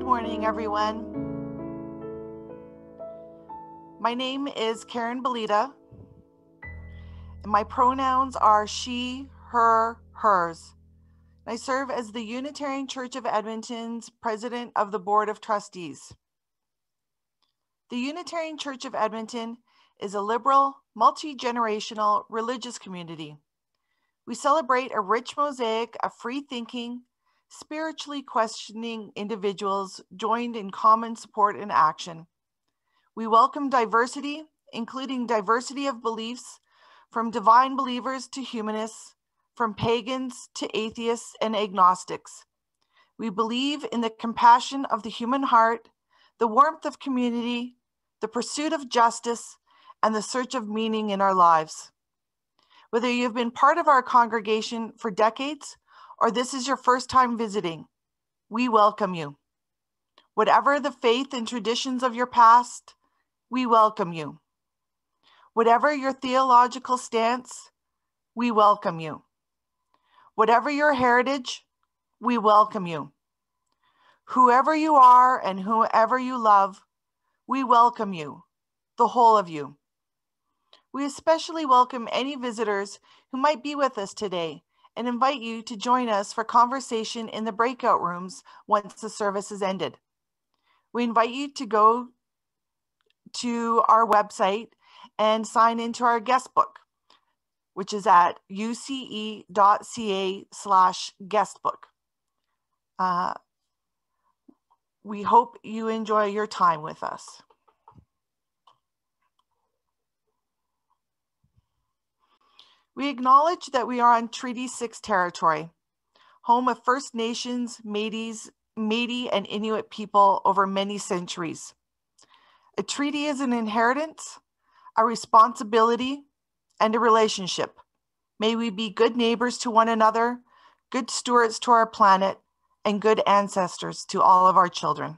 Good morning, everyone. My name is Karen Belita, and my pronouns are she, her, hers. I serve as the Unitarian Church of Edmonton's President of the Board of Trustees. The Unitarian Church of Edmonton is a liberal, multi-generational religious community. We celebrate a rich mosaic of free-thinking, spiritually questioning individuals joined in common support and action. We welcome diversity, including diversity of beliefs, from divine believers to humanists, from pagans to atheists and agnostics. We believe in the compassion of the human heart, the warmth of community, the pursuit of justice, and the search of meaning in our lives. Whether you've been part of our congregation for decades or this is your first time visiting, we welcome you. Whatever the faith and traditions of your past, we welcome you. Whatever your theological stance, we welcome you. Whatever your heritage, we welcome you. Whoever you are and whoever you love, we welcome you, the whole of you. We especially welcome any visitors who might be with us today and invite you to join us for conversation in the breakout rooms once the service is ended. We invite you to go to our website and sign into our guest book, which is at uce.ca/guestbook. We hope you enjoy your time with us. We acknowledge that we are on Treaty 6 territory, home of First Nations, Métis, Métis, and Inuit people over many centuries. A treaty is an inheritance, a responsibility, and a relationship. May we be good neighbors to one another, good stewards to our planet, and good ancestors to all of our children.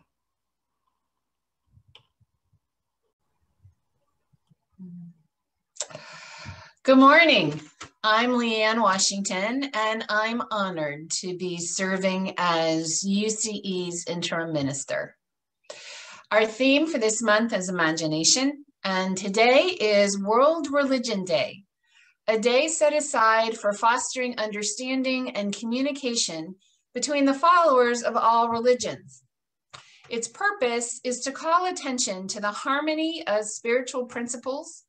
Good morning. I'm Leanne Washington, and I'm honored to be serving as UCE's interim minister. Our theme for this month is imagination, and today is World Religion Day, a day set aside for fostering understanding and communication between the followers of all religions. Its purpose is to call attention to the harmony of spiritual principles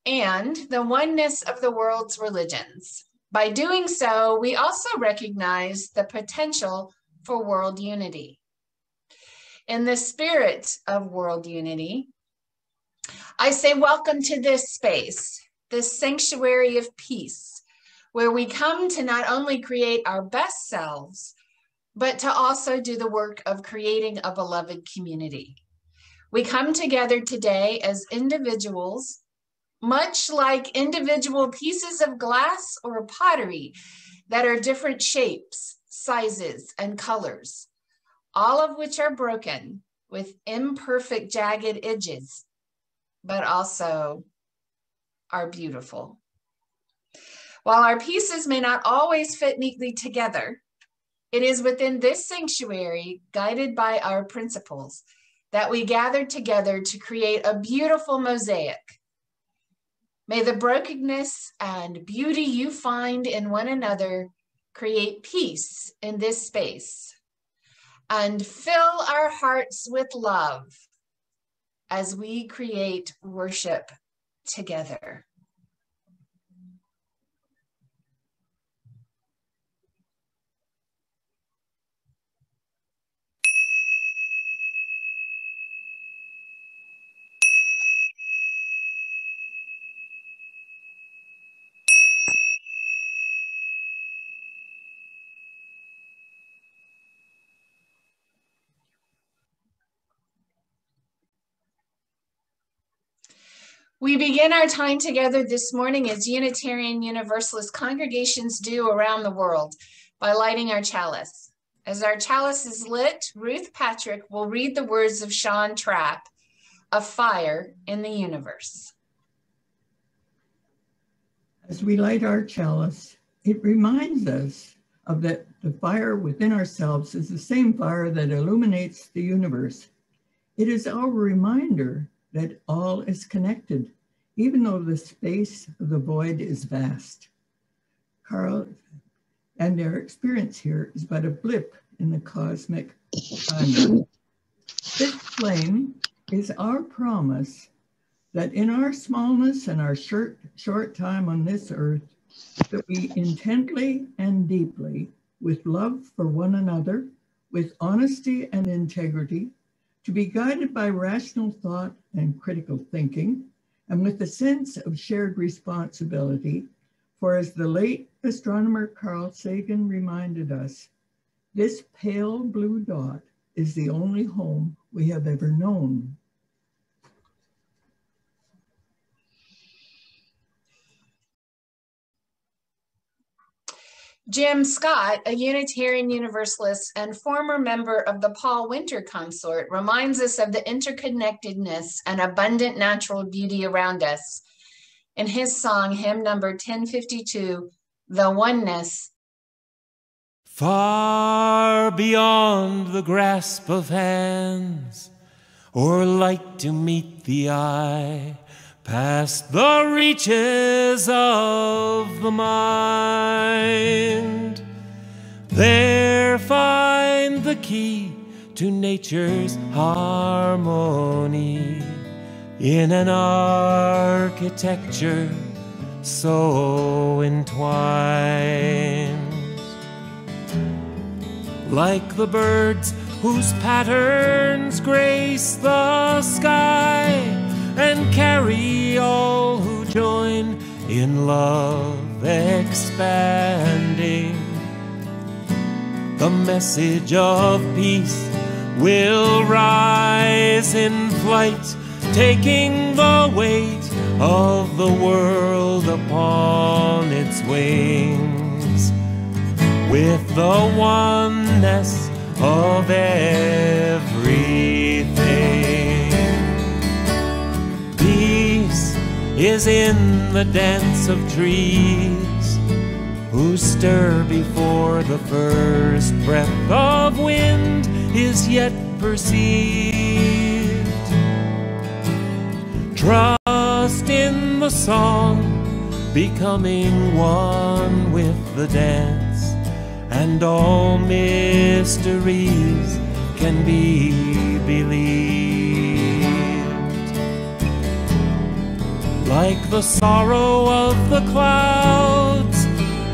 and the oneness of the world's religions. By doing so, we also recognize the potential for world unity. In the spirit of world unity, I say welcome to this space, this sanctuary of peace, where we come to not only create our best selves, but to also do the work of creating a beloved community. We come together today as individuals, much like individual pieces of glass or pottery that are different shapes, sizes, and colors, all of which are broken with imperfect jagged edges, but also are beautiful. While our pieces may not always fit neatly together, it is within this sanctuary, guided by our principles, that we gather together to create a beautiful mosaic. May the brokenness and beauty you find in one another create peace in this space and fill our hearts with love as we create worship together. We begin our time together this morning as Unitarian Universalist congregations do around the world by lighting our chalice. As our chalice is lit, Ruth Patrick will read the words of Shawn Trapp, "A Fire in the Universe." As we light our chalice, it reminds us of that the fire within ourselves is the same fire that illuminates the universe. It is our reminder that all is connected, even though the space of the void is vast. Carl and their experience here is but a blip in the cosmic timeline. This flame is our promise that in our smallness and our short time on this earth, that we intently and deeply, with love for one another, with honesty and integrity, to be guided by rational thought and critical thinking, and with a sense of shared responsibility, for as the late astronomer Carl Sagan reminded us, this pale blue dot is the only home we have ever known. Jim Scott, a Unitarian Universalist and former member of the Paul Winter Consort, reminds us of the interconnectedness and abundant natural beauty around us. In his song, hymn number 1052, The Oneness. Far beyond the grasp of hands, or light to meet the eye, past the reaches of the mind, there find the key to nature's harmony in an architecture so entwined. Like the birds whose patterns grace the sky and carry all who join in love expanding, the message of peace will rise in flight, taking the weight of the world upon its wings, with the oneness of everything. Peace is in the dance of trees, who stir before the first breath of wind is yet perceived. Trust in the song, becoming one with the dance, and all mysteries can be believed. Like the sorrow of the clouds,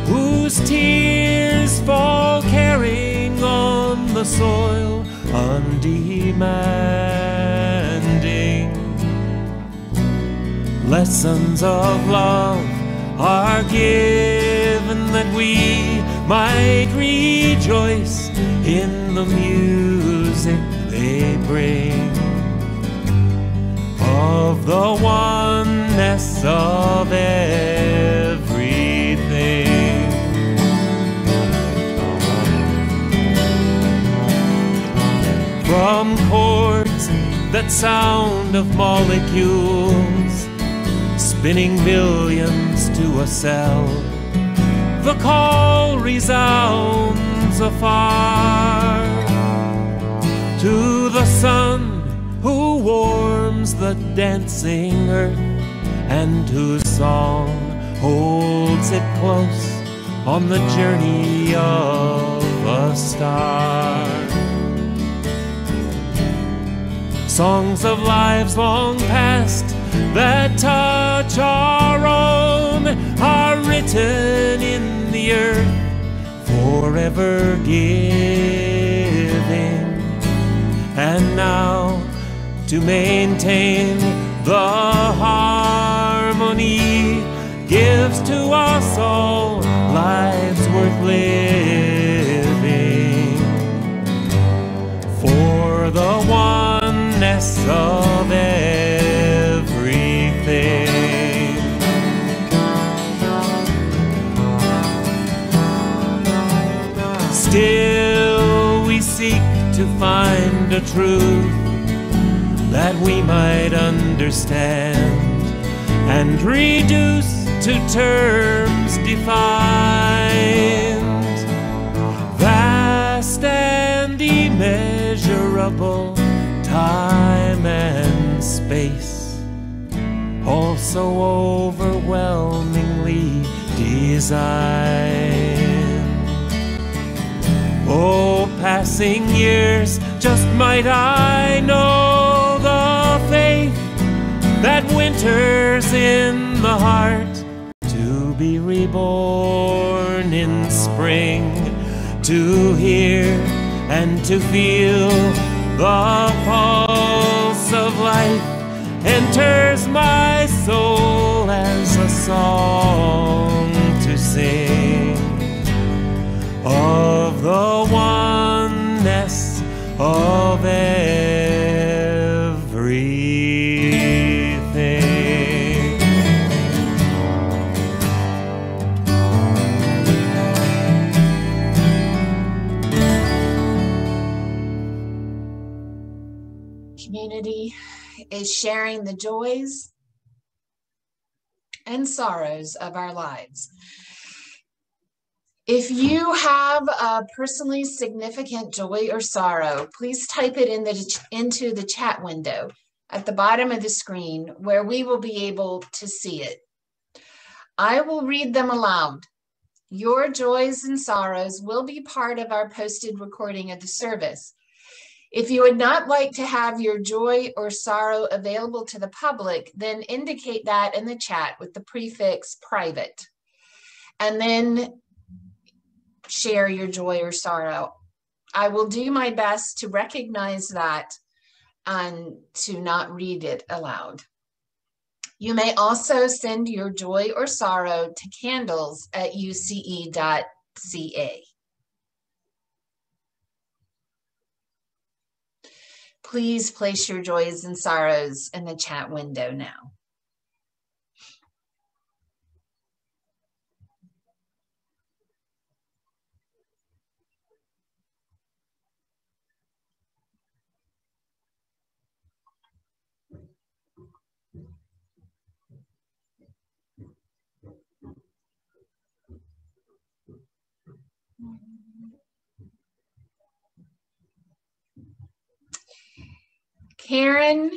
whose tears fall carrying on the soil, undemanding. Lessons of love are given that we might rejoice in the music they bring of the oneness of everything. From chords that sound of molecules, spinning millions to a cell, the call resounds afar to the sun who warms the dancing earth, and whose song holds it close on the journey of a star. Songs of lives long past that touch our own are written in the earth, forever giving. And now, to maintain the harmony, gives to us all lives worth living, for the oneness of everything. Still we seek to find a truth that we might understand and reduce to terms defined. immeasurable time and space, all so overwhelmingly designed. Oh, passing years, just might I know the faith that winters in the heart, to be reborn in spring, to hear and to feel the pulse of life enters my soul as a song to sing of the oneness of everything. Community is sharing the joys and sorrows of our lives. If you have a personally significant joy or sorrow, please type it into the chat window at the bottom of the screen where we will be able to see it. I will read them aloud. Your joys and sorrows will be part of our posted recording of the service. If you would not like to have your joy or sorrow available to the public, then indicate that in the chat with the prefix private, and then share your joy or sorrow. I will do my best to recognize that and to not read it aloud. You may also send your joy or sorrow to candles@uce.ca. Please place your joys and sorrows in the chat window now. Karen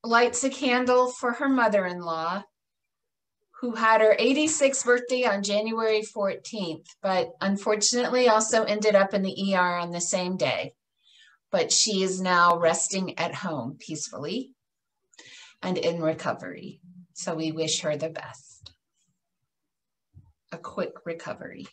lights a candle for her mother-in-law, who had her 86th birthday on January 14th, but unfortunately also ended up in the ER on the same day. But she is now resting at home peacefully and in recovery. So we wish her the best. A quick recovery.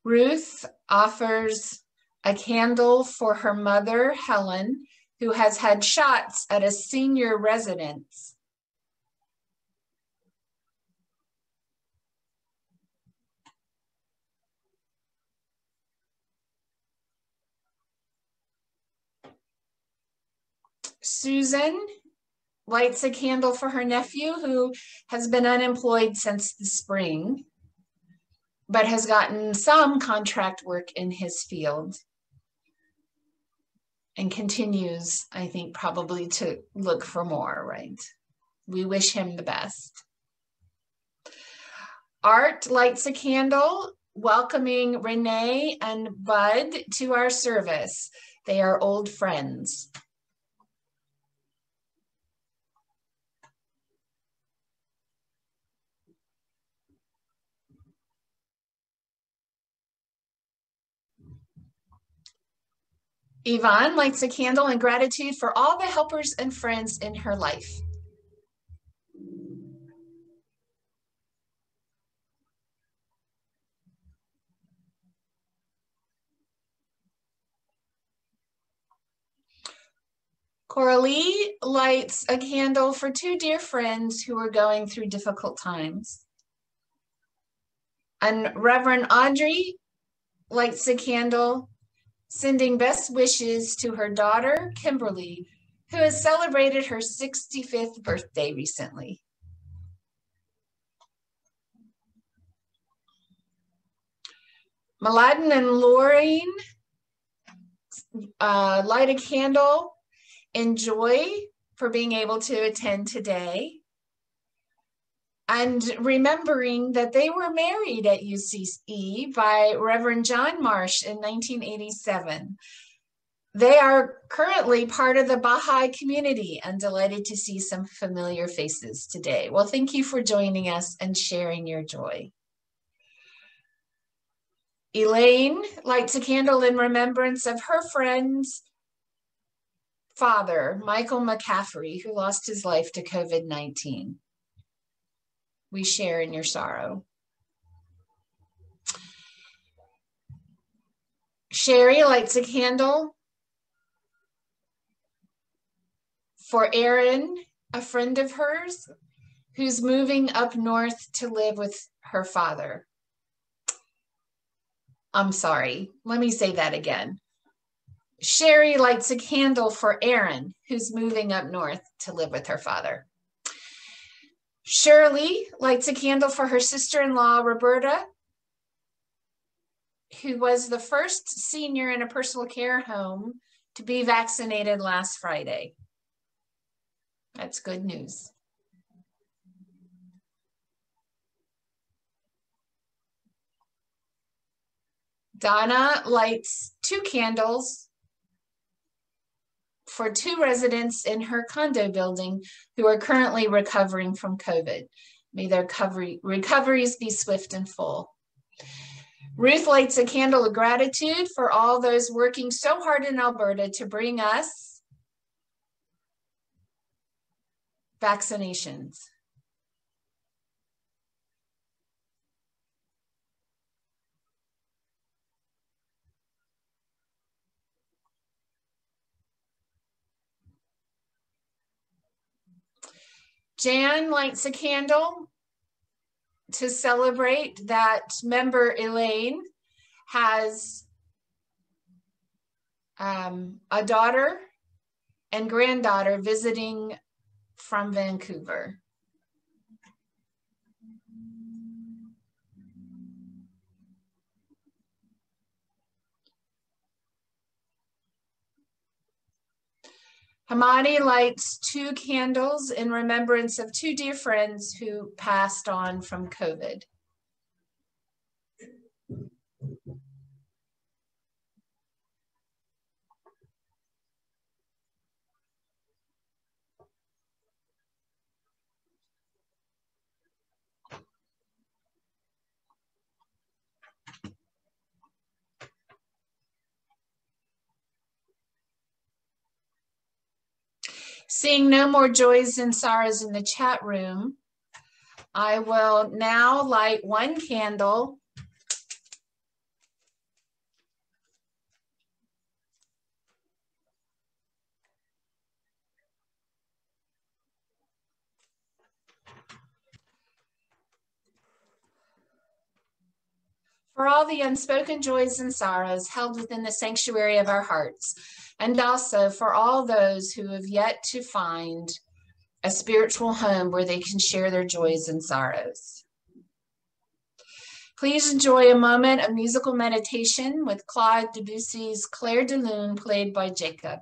Ruth offers a candle for her mother, Helen, who has had shots at a senior residence. Susan lights a candle for her nephew, who has been unemployed since the spring, but has gotten some contract work in his field and continues, I think, probably to look for more, right? We wish him the best. Art lights a candle, welcoming Renee and Bud to our service. They are old friends. Yvonne lights a candle in gratitude for all the helpers and friends in her life. Coralie lights a candle for two dear friends who are going through difficult times. And Reverend Audrey lights a candle, sending best wishes to her daughter, Kimberly, who has celebrated her 65th birthday recently. Mladen and Lorraine light a candle in joy for being able to attend today. And remembering that they were married at UCE by Reverend John Marsh in 1987. They are currently part of the Baha'i community and delighted to see some familiar faces today. Well, thank you for joining us and sharing your joy. Elaine lights a candle in remembrance of her friend's father, Michael McCaffrey, who lost his life to COVID-19. We share in your sorrow. Sherry lights a candle for Erin, a friend of hers, who's moving up north to live with her father. I'm sorry, let me say that again. Sherry lights a candle for Erin, who's moving up north to live with her father. Shirley lights a candle for her sister-in-law, Roberta, who was the first senior in a personal care home to be vaccinated last Friday. That's good news. Donna lights 2 candles for 2 residents in her condo building who are currently recovering from COVID. May their recoveries be swift and full. Ruth lights a candle of gratitude for all those working so hard in Alberta to bring us vaccinations. Jan lights a candle to celebrate that member Elaine has a daughter and granddaughter visiting from Vancouver. Hamani lights 2 candles in remembrance of 2 dear friends who passed on from COVID. Seeing no more joys and sorrows in the chat room, I will now light 1 candle for all the unspoken joys and sorrows held within the sanctuary of our hearts, and also for all those who have yet to find a spiritual home where they can share their joys and sorrows. Please enjoy a moment of musical meditation with Claude Debussy's Clair de Lune, played by Jacob.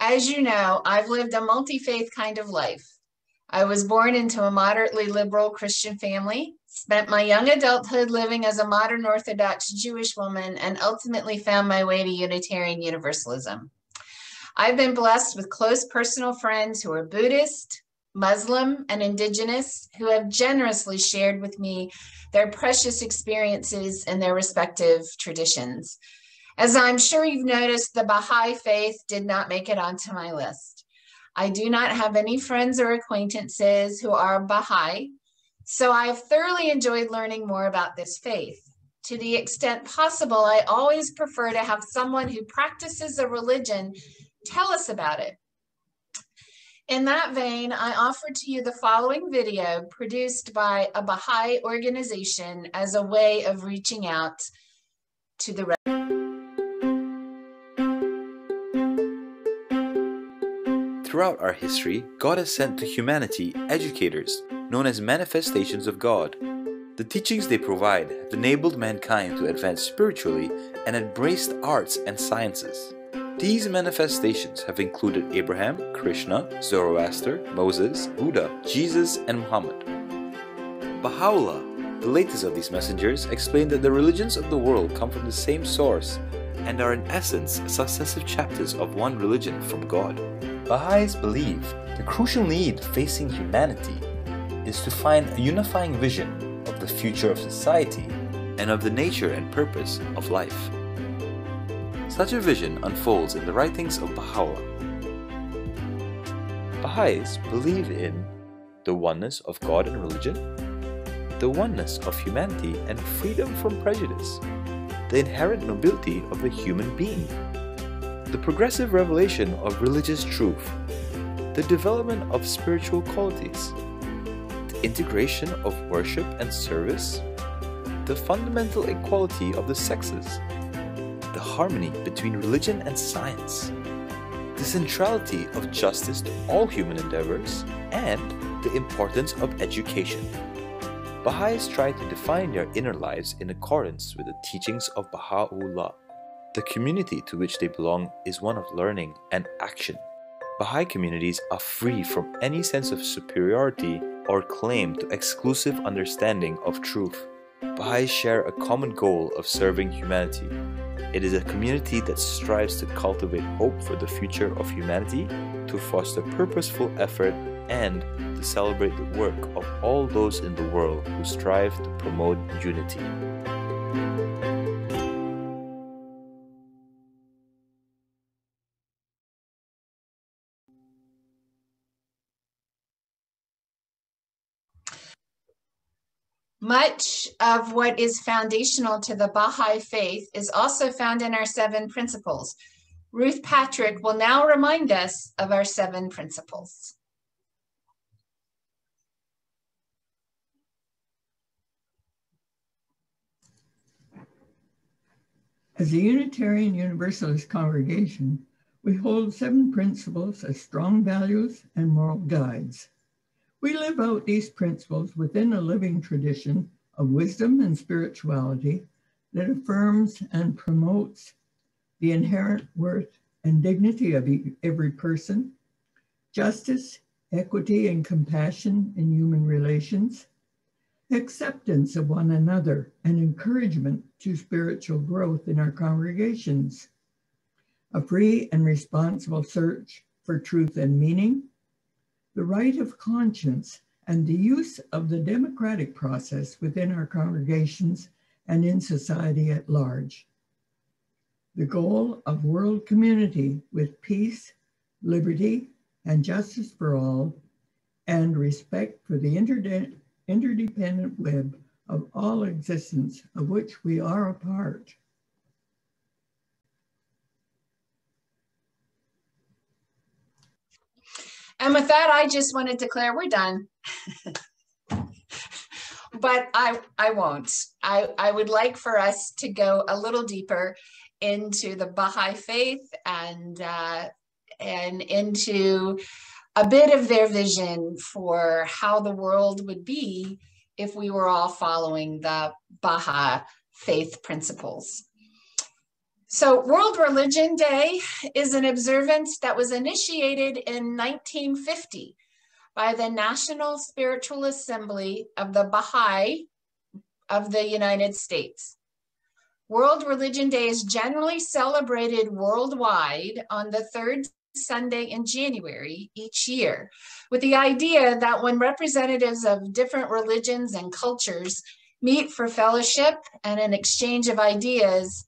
As you know, I've lived a multi-faith kind of life. I was born into a moderately liberal Christian family, spent my young adulthood living as a modern Orthodox Jewish woman, and ultimately found my way to Unitarian Universalism. I've been blessed with close personal friends who are Buddhist, Muslim, and Indigenous, who have generously shared with me their precious experiences and their respective traditions. As I'm sure you've noticed, the Baha'i faith did not make it onto my list. I do not have any friends or acquaintances who are Baha'i, so I've thoroughly enjoyed learning more about this faith. To the extent possible, I always prefer to have someone who practices a religion tell us about it. In that vein, I offer to you the following video produced by a Baha'i organization as a way of reaching out to the rest. Throughout our history, God has sent to humanity educators, known as manifestations of God. The teachings they provide have enabled mankind to advance spiritually and embrace the arts and sciences. These manifestations have included Abraham, Krishna, Zoroaster, Moses, Buddha, Jesus, and Muhammad. Baha'u'llah, the latest of these messengers, explained that the religions of the world come from the same source and are in essence successive chapters of one religion from God. Baha'is believe the crucial need facing humanity is to find a unifying vision of the future of society and of the nature and purpose of life. Such a vision unfolds in the writings of Baha'u'llah. Baha'is believe in the oneness of God and religion, the oneness of humanity and freedom from prejudice, the inherent nobility of the human being, the progressive revelation of religious truth, the development of spiritual qualities, the integration of worship and service, the fundamental equality of the sexes, the harmony between religion and science, the centrality of justice to all human endeavors, and the importance of education. Baha'is try to define their inner lives in accordance with the teachings of Baha'u'llah. The community to which they belong is one of learning and action. Baha'i communities are free from any sense of superiority or claim to exclusive understanding of truth. Baha'is share a common goal of serving humanity. It is a community that strives to cultivate hope for the future of humanity, to foster purposeful effort, and to celebrate the work of all those in the world who strive to promote unity. Much of what is foundational to the Baha'i faith is also found in our 7 principles. Ruth Patrick will now remind us of our 7 principles. As a Unitarian Universalist congregation, we hold 7 principles as strong values and moral guides. We live out these principles within a living tradition of wisdom and spirituality that affirms and promotes the inherent worth and dignity of every person, justice, equity, and compassion in human relations, acceptance of one another, and encouragement to spiritual growth in our congregations, a free and responsible search for truth and meaning, the right of conscience, and the use of the democratic process within our congregations and in society at large. The goal of world community with peace, liberty, and justice for all, and respect for the interdependent web of all existence of which we are a part. And with that, I just want to declare we're done. But I won't. I would like for us to go a little deeper into the Baha'i faith and into a bit of their vision for how the world would be if we were all following the Baha'i faith principles. So World Religion Day is an observance that was initiated in 1950 by the National Spiritual Assembly of the Baha'i of the United States. World Religion Day is generally celebrated worldwide on the third Sunday in January each year, with the idea that when representatives of different religions and cultures meet for fellowship and an exchange of ideas,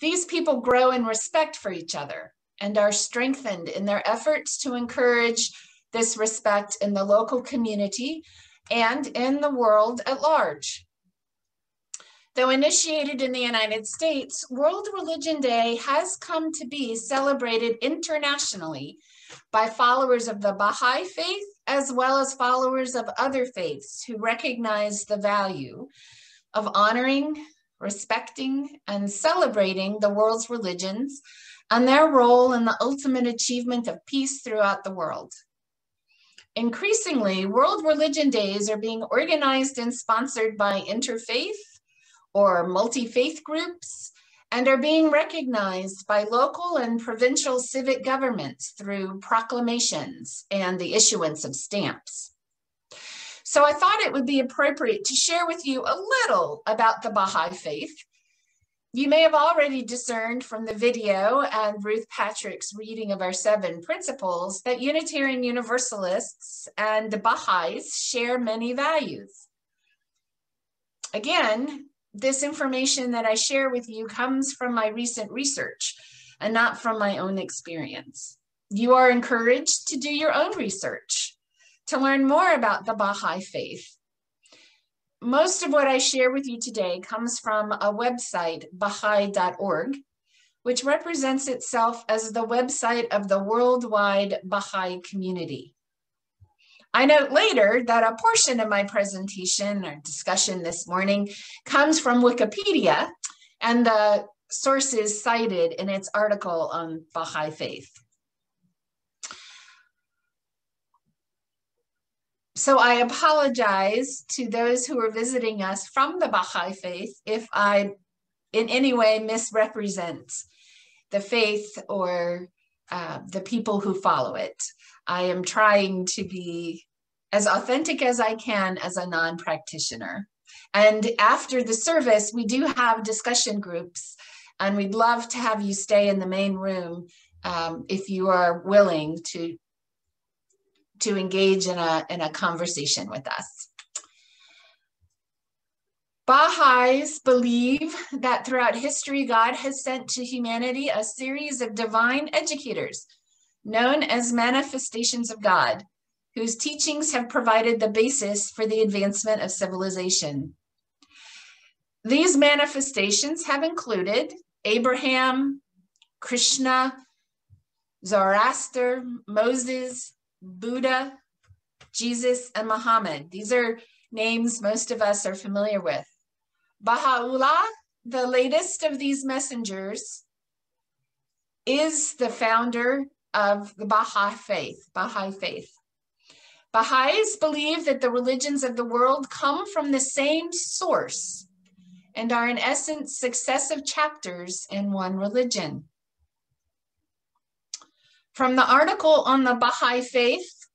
these people grow in respect for each other and are strengthened in their efforts to encourage this respect in the local community and in the world at large. Though initiated in the United States, World Religion Day has come to be celebrated internationally by followers of the Baha'i faith, as well as followers of other faiths who recognize the value of honoring, respecting, and celebrating the world's religions and their role in the ultimate achievement of peace throughout the world. Increasingly, World Religion Days are being organized and sponsored by interfaith or multi-faith groups and are being recognized by local and provincial civic governments through proclamations and the issuance of stamps. So I thought it would be appropriate to share with you a little about the Baha'i faith. You may have already discerned from the video and Ruth Patrick's reading of our 7 principles that Unitarian Universalists and the Baha'is share many values. Again, this information that I share with you comes from my recent research and not from my own experience. You are encouraged to do your own research to learn more about the Baha'i faith. Most of what I share with you today comes from a website, Baha'i.org, which represents itself as the website of the worldwide Baha'i community. I note later that a portion of my presentation or discussion this morning comes from Wikipedia and the sources cited in its article on Baha'i faith. So I apologize to those who are visiting us from the Baha'i faith if I in any way misrepresent the faith or the people who follow it. I am trying to be as authentic as I can as a non-practitioner. And after the service, we do have discussion groups, and we'd love to have you stay in the main room if you are willing to engage in a conversation with us. Baha'is believe that throughout history, God has sent to humanity a series of divine educators known as manifestations of God, whose teachings have provided the basis for the advancement of civilization. These manifestations have included Abraham, Krishna, Zoroaster, Moses, Buddha, Jesus, and Muhammad. These are names most of us are familiar with. Baha'u'llah, the latest of these messengers, is the founder of the Baha'i faith. Baha'is believe that the religions of the world come from the same source and are in essence successive chapters in one religion. From the article on the Baha'i faith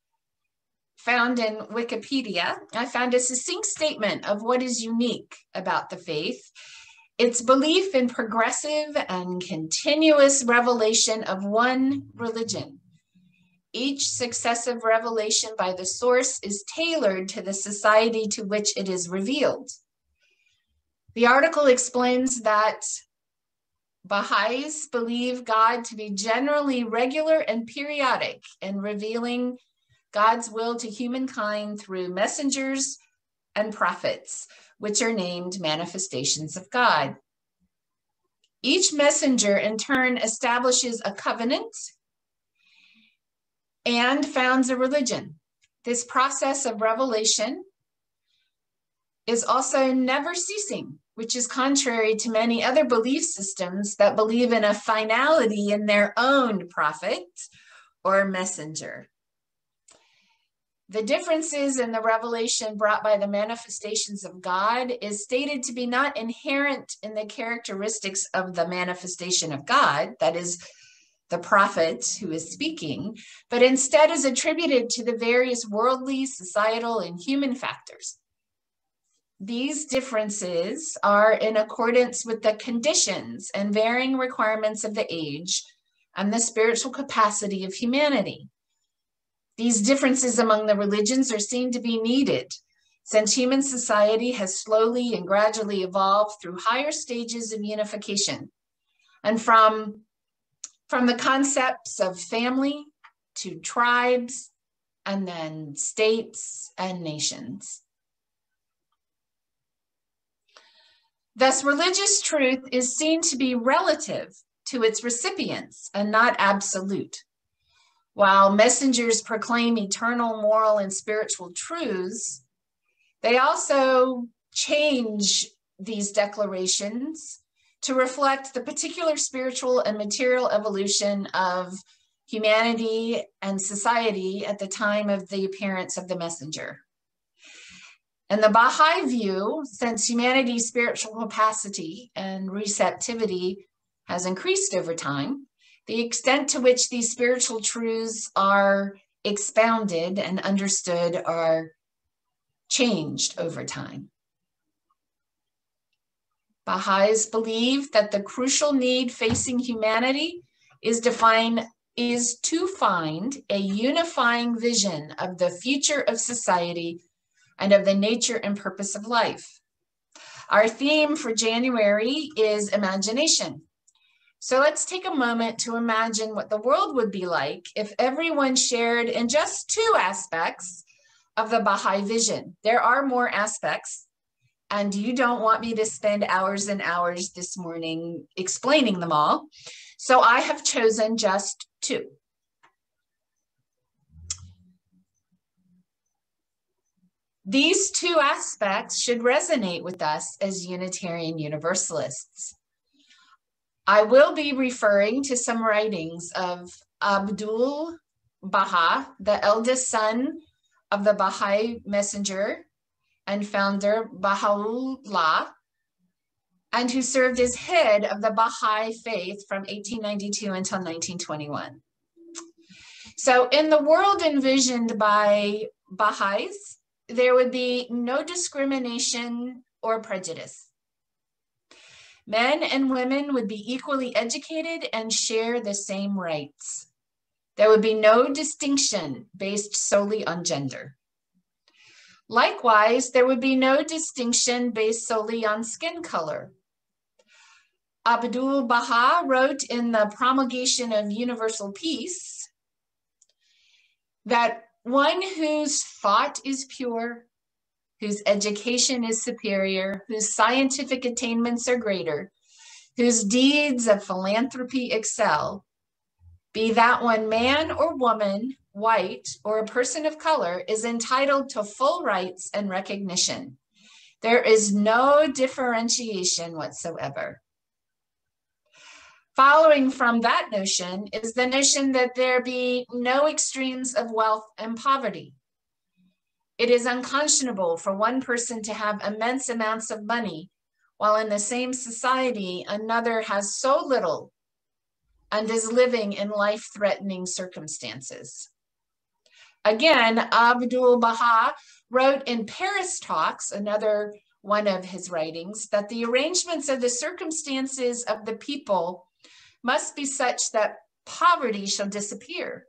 found in Wikipedia, I found a succinct statement of what is unique about the faith: its belief in progressive and continuous revelation of one religion. Each successive revelation by the source is tailored to the society to which it is revealed. The article explains that Baha'is believe God to be generally regular and periodic in revealing God's will to humankind through messengers and prophets, which are named manifestations of God. Each messenger in turn establishes a covenant and founds a religion. This process of revelation is also never ceasing, which is contrary to many other belief systems that believe in a finality in their own prophet or messenger. The differences in the revelation brought by the manifestations of God is stated to be not inherent in the characteristics of the manifestation of God, that is, the prophet who is speaking, but instead is attributed to the various worldly, societal, and human factors. These differences are in accordance with the conditions and varying requirements of the age and the spiritual capacity of humanity. These differences among the religions are seen to be needed, since human society has slowly and gradually evolved through higher stages of unification, and from the concepts of family to tribes, and then states and nations. Thus, religious truth is seen to be relative to its recipients and not absolute. While messengers proclaim eternal, moral, and spiritual truths, they also change these declarations to reflect the particular spiritual and material evolution of humanity and society at the time of the appearance of the messenger. In the Baha'i view, since humanity's spiritual capacity and receptivity has increased over time, the extent to which these spiritual truths are expounded and understood are changed over time. Baha'is believe that the crucial need facing humanity is to find a unifying vision of the future of society and of the nature and purpose of life. Our theme for January is imagination. So let's take a moment to imagine what the world would be like if everyone shared in just two aspects of the Baha'i vision. There are more aspects, and you don't want me to spend hours and hours this morning explaining them all. So I have chosen just two. These two aspects should resonate with us as Unitarian Universalists. I will be referring to some writings of Abdul Baha, the eldest son of the Baha'i messenger and founder Baha'u'llah, and who served as head of the Baha'i faith from 1892 until 1921. So in the world envisioned by Baha'is, there would be no discrimination or prejudice. Men and women would be equally educated and share the same rights. There would be no distinction based solely on gender. Likewise, there would be no distinction based solely on skin color. Abdul Baha wrote in the Promulgation of Universal Peace that one whose thought is pure, whose education is superior, whose scientific attainments are greater, whose deeds of philanthropy excel, be that one man or woman, white, or a person of color, is entitled to full rights and recognition. There is no differentiation whatsoever. Following from that notion is the notion that there be no extremes of wealth and poverty. It is unconscionable for one person to have immense amounts of money, while in the same society, another has so little and is living in life-threatening circumstances. Again, Abdul Baha wrote in Paris Talks, another one of his writings, that the arrangements of the circumstances of the people must be such that poverty shall disappear,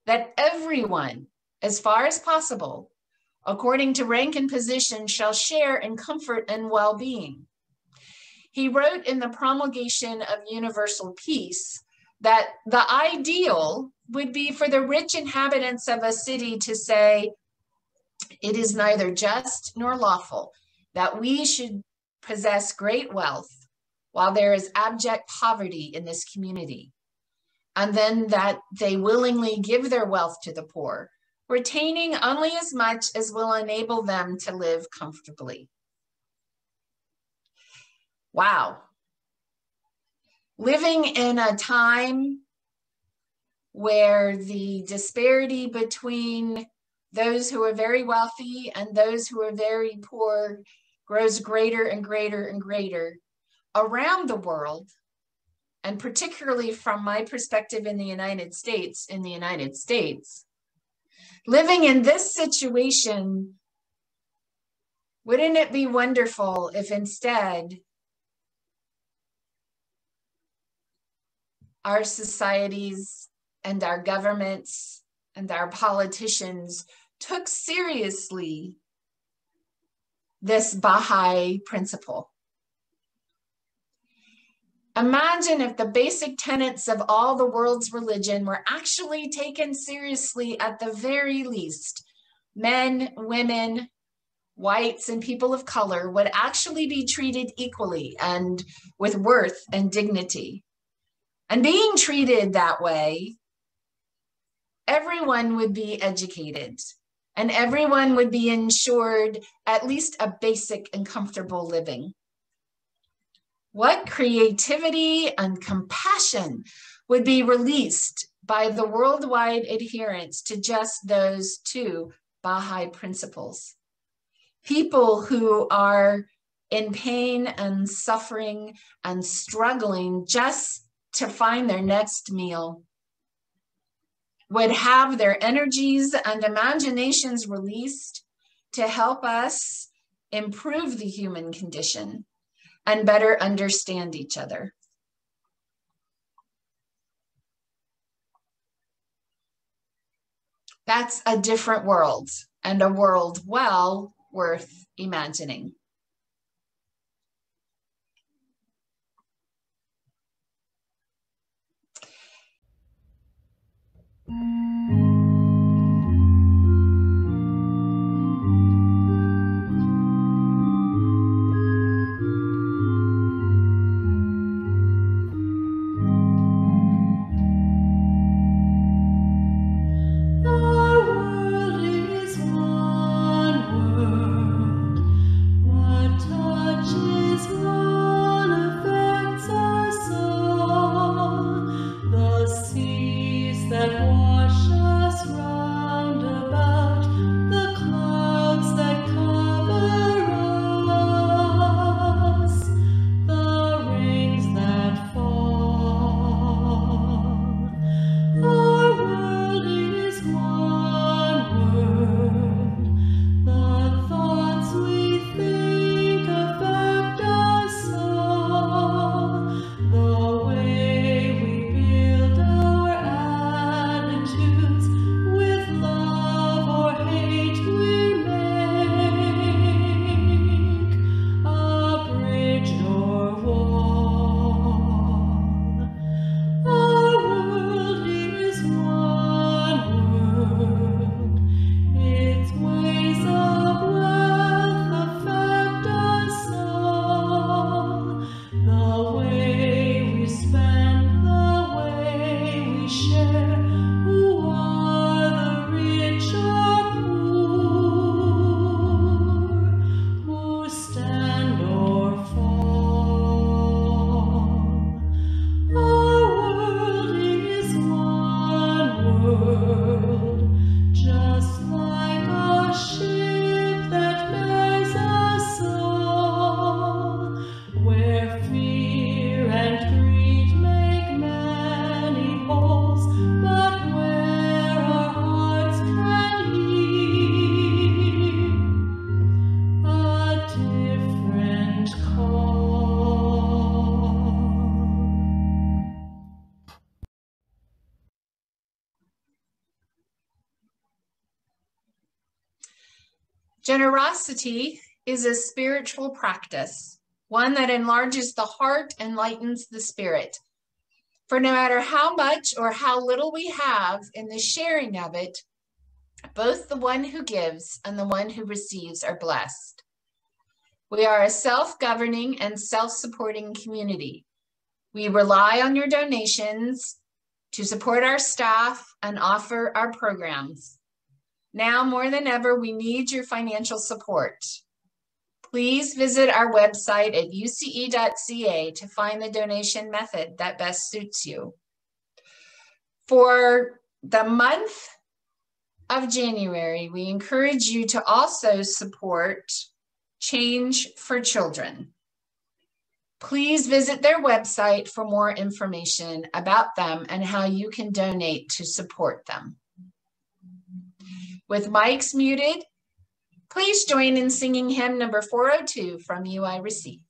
that everyone, as far as possible, according to rank and position, shall share in comfort and well-being. He wrote in the Promulgation of Universal Peace that the ideal would be for the rich inhabitants of a city to say, it is neither just nor lawful that we should possess great wealth while there is abject poverty in this community, and then that they willingly give their wealth to the poor, retaining only as much as will enable them to live comfortably. Wow. Living in a time where the disparity between those who are very wealthy and those who are very poor grows greater and greater and greater around the world, and particularly from my perspective in the United States, living in this situation, wouldn't it be wonderful if instead our societies and our governments and our politicians took seriously this Baha'i principle? Imagine if the basic tenets of all the world's religion were actually taken seriously at the very least. Men, women, whites, and people of color would actually be treated equally and with worth and dignity. And being treated that way, everyone would be educated and everyone would be ensured at least a basic and comfortable living. What creativity and compassion would be released by the worldwide adherence to just those two Baha'i principles? People who are in pain and suffering and struggling just to find their next meal would have their energies and imaginations released to help us improve the human condition and better understand each other. That's a different world, and a world well worth imagining. Generosity is a spiritual practice, one that enlarges the heart and lightens the spirit. For no matter how much or how little we have in the sharing of it, both the one who gives and the one who receives are blessed. We are a self-governing and self-supporting community. We rely on your donations to support our staff and offer our programs. Now more than ever, we need your financial support. Please visit our website at uce.ca to find the donation method that best suits you. For the month of January, we encourage you to also support Change for Children. Please visit their website for more information about them and how you can donate to support them. With mics muted, please join in singing hymn number 402, From You I Receive.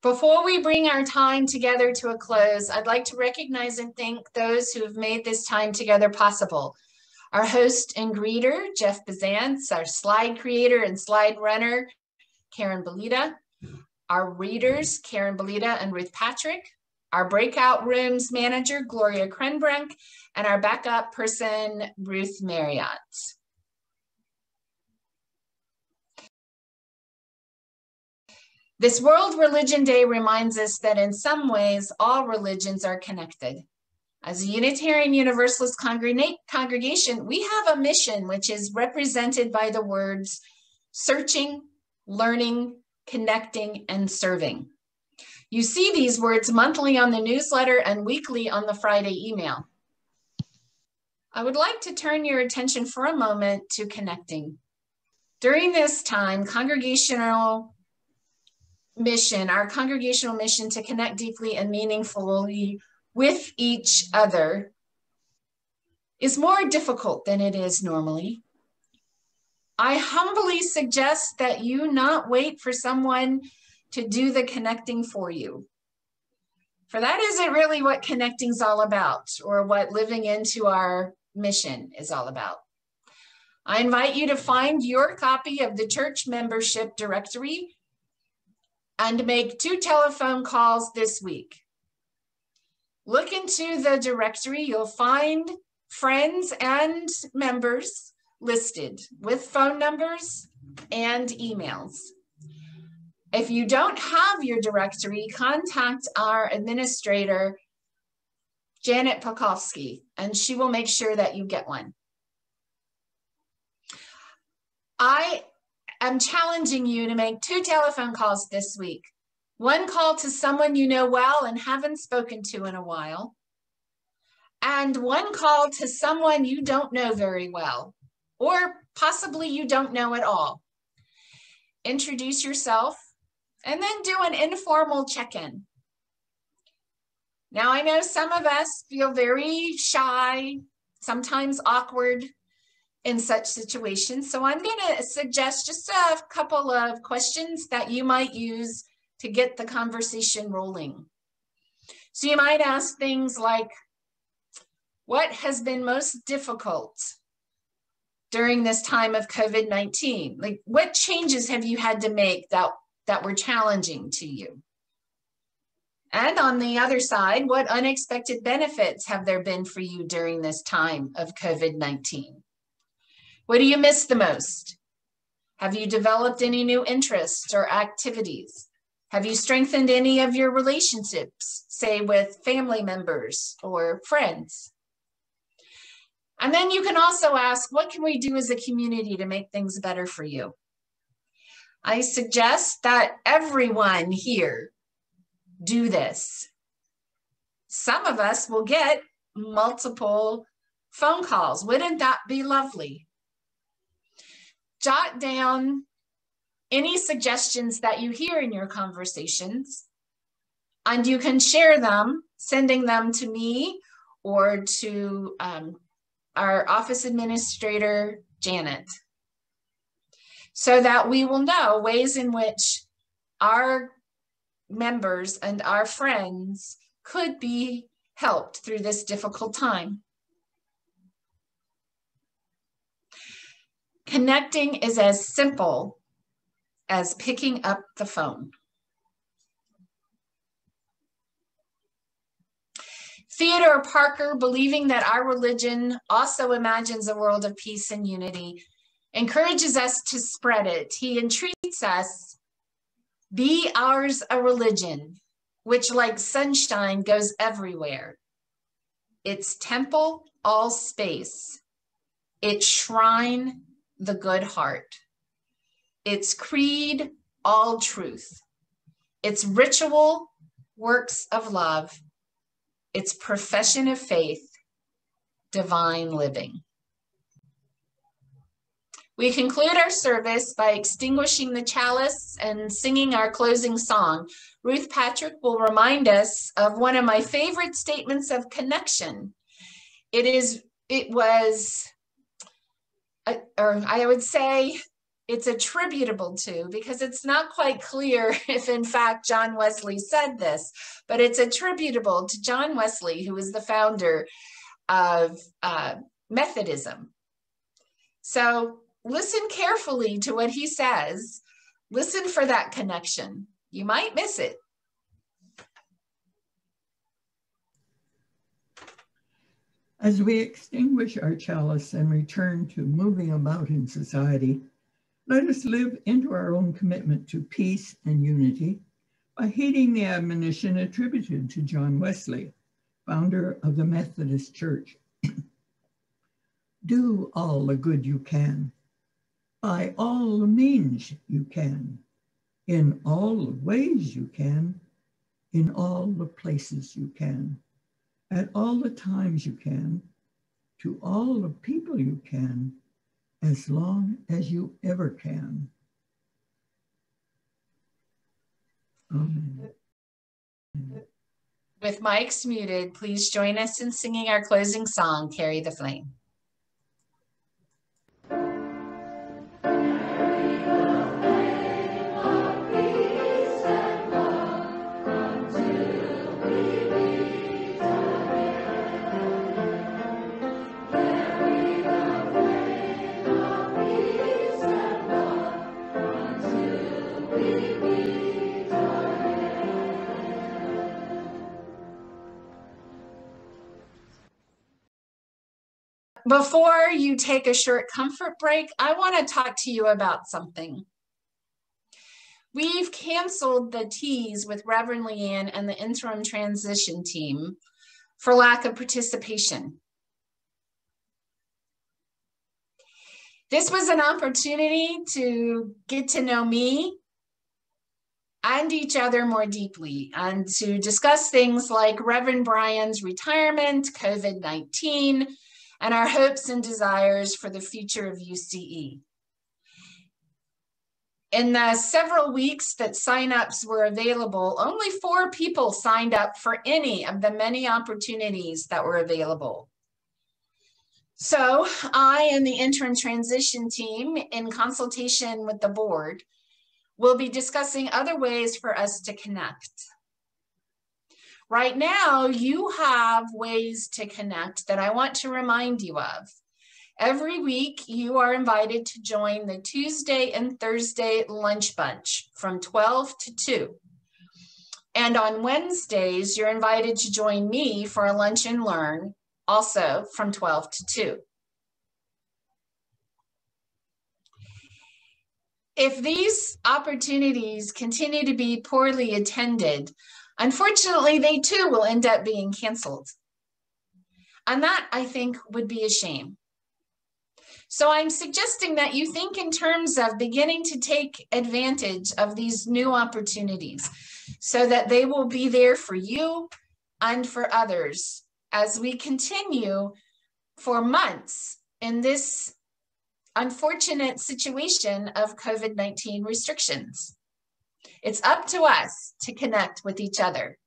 Before we bring our time together to a close, I'd like to recognize and thank those who have made this time together possible. Our host and greeter, Jeff Bazance, our slide creator and slide runner, Karen Belita, our readers, Karen Belita and Ruth Patrick, our breakout rooms manager, Gloria Krenbrink, and our backup person, Ruth Marriott. This World Religion Day reminds us that in some ways, all religions are connected. As a Unitarian Universalist congregation, we have a mission which is represented by the words searching, learning, connecting, and serving. You see these words monthly on the newsletter and weekly on the Friday email. I would like to turn your attention for a moment to connecting. During this time, our congregational mission to connect deeply and meaningfully with each other is more difficult than it is normally. I humbly suggest that you not wait for someone to do the connecting for you. For that isn't really what connecting is all about, or what living into our mission is all about. I invite you to find your copy of the church membership directory and make 2 telephone calls this week. Look into the directory, you'll find friends and members listed with phone numbers and emails. If you don't have your directory, contact our administrator, Janet Pokowski, and she will make sure that you get one. I am challenging you to make 2 telephone calls this week. 1 call to someone you know well and haven't spoken to in a while, and 1 call to someone you don't know very well, or possibly you don't know at all. Introduce yourself, and then do an informal check-in. Now, I know some of us feel very shy, sometimes awkward in such situations, so I'm going to suggest just a couple of questions that you might use to get the conversation rolling. So you might ask things like, what has been most difficult during this time of COVID-19? Like, what changes have you had to make that were challenging to you? And on the other side, what unexpected benefits have there been for you during this time of COVID-19? What do you miss the most? Have you developed any new interests or activities? Have you strengthened any of your relationships, say with family members or friends? And then you can also ask, what can we do as a community to make things better for you? I suggest that everyone here do this. Some of us will get multiple phone calls. Wouldn't that be lovely? Jot down any suggestions that you hear in your conversations, and you can share them, sending them to me or to our office administrator, Janet, so that we will know ways in which our members and our friends could be helped through this difficult time. Connecting is as simple as picking up the phone. Theodore Parker, believing that our religion also imagines a world of peace and unity, encourages us to spread it. He entreats us, be ours a religion, which like sunshine goes everywhere. Its temple, all space. Its shrine, the good heart. Its creed, all truth. Its ritual, works of love. Its profession of faith, divine living. We conclude our service by extinguishing the chalice and singing our closing song. Ruth Patrick will remind us of one of my favorite statements of connection. I would say it's attributable to, because it's not quite clear if in fact John Wesley said this, but it's attributable to John Wesley, who was the founder of Methodism. So listen carefully to what he says. Listen for that connection. You might miss it. As we extinguish our chalice and return to moving about in society, let us live into our own commitment to peace and unity by heeding the admonition attributed to John Wesley, founder of the Methodist Church. Do all the good you can, by all the means you can, in all the ways you can, in all the places you can, at all the times you can, to all the people you can, as long as you ever can. Amen. With mics muted, please join us in singing our closing song, Carry the Flame. Before you take a short comfort break, I want to talk to you about something. We've canceled the teas with Reverend Leanne and the interim transition team for lack of participation. This was an opportunity to get to know me and each other more deeply, and to discuss things like Reverend Brian's retirement, COVID-19, and our hopes and desires for the future of UCE. In the several weeks that signups were available, only 4 people signed up for any of the many opportunities that were available. So I and the interim transition team, in consultation with the board, will be discussing other ways for us to connect. Right now, you have ways to connect that I want to remind you of. Every week, you are invited to join the Tuesday and Thursday lunch bunch from 12 to 2. And on Wednesdays, you're invited to join me for a lunch and learn, also from 12 to 2. If these opportunities continue to be poorly attended, unfortunately, they too will end up being canceled. And that, I think, would be a shame. So I'm suggesting that you think in terms of beginning to take advantage of these new opportunities so that they will be there for you and for others as we continue for months in this unfortunate situation of COVID-19 restrictions. It's up to us to connect with each other.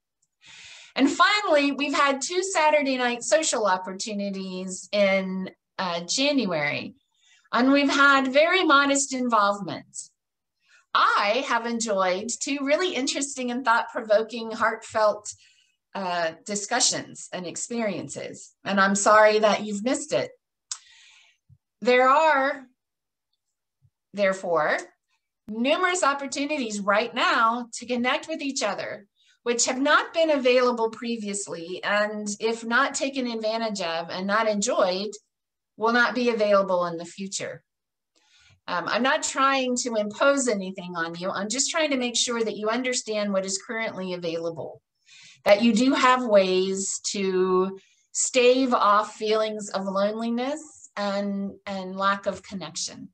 And finally, we've had 2 Saturday night social opportunities in January, and we've had very modest involvement. I have enjoyed 2 really interesting and thought-provoking, heartfelt discussions and experiences, and I'm sorry that you've missed it. There are, therefore, numerous opportunities right now to connect with each other, which have not been available previously, and if not taken advantage of and not enjoyed, will not be available in the future. I'm not trying to impose anything on you. I'm just trying to make sure that you understand what is currently available, that you do have ways to stave off feelings of loneliness and lack of connection.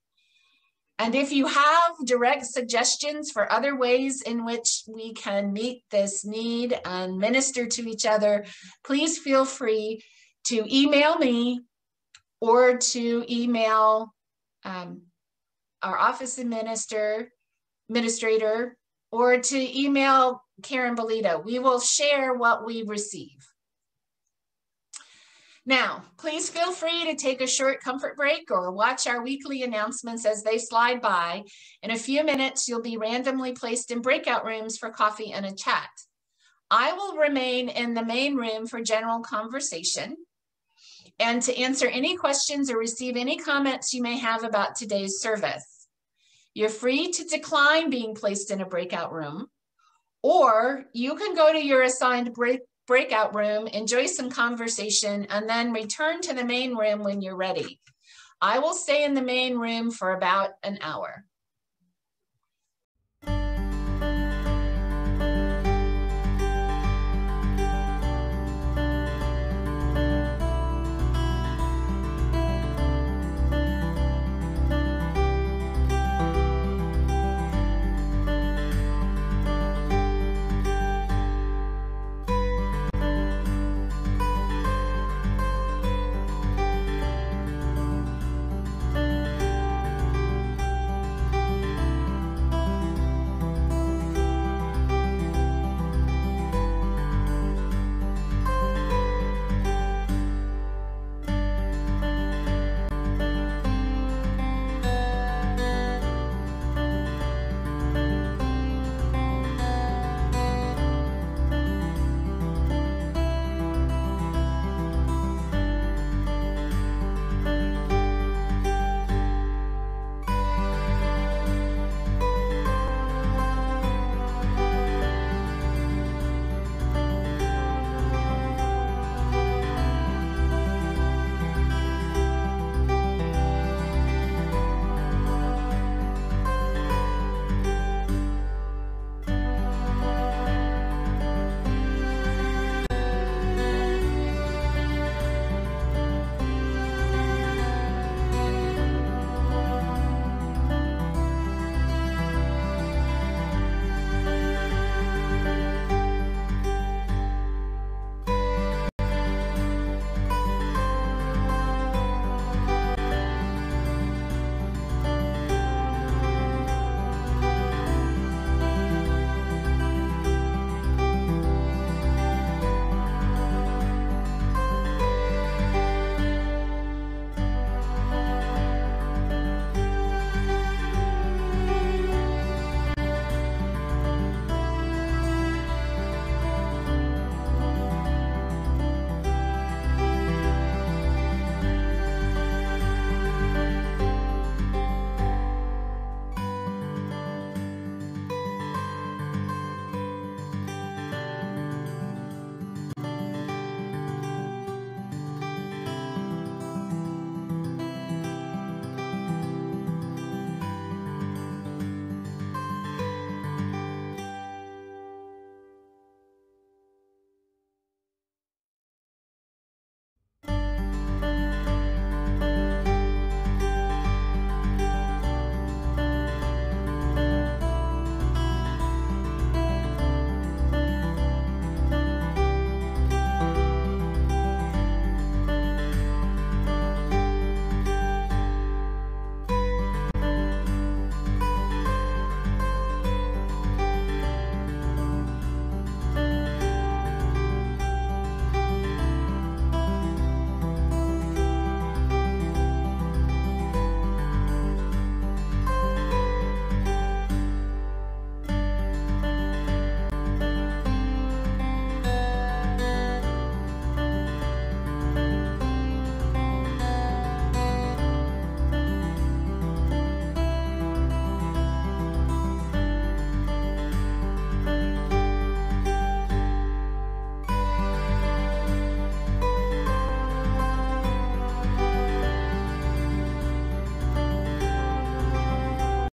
And if you have direct suggestions for other ways in which we can meet this need and minister to each other, please feel free to email me or to email our office administrator, or to email Karen Belita. We will share what we receive. Now, please feel free to take a short comfort break or watch our weekly announcements as they slide by. In a few minutes, you'll be randomly placed in breakout rooms for coffee and a chat. I will remain in the main room for general conversation and to answer any questions or receive any comments you may have about today's service. You're free to decline being placed in a breakout room, or you can go to your assigned breakout room, enjoy some conversation, and then return to the main room when you're ready. I will stay in the main room for about an hour.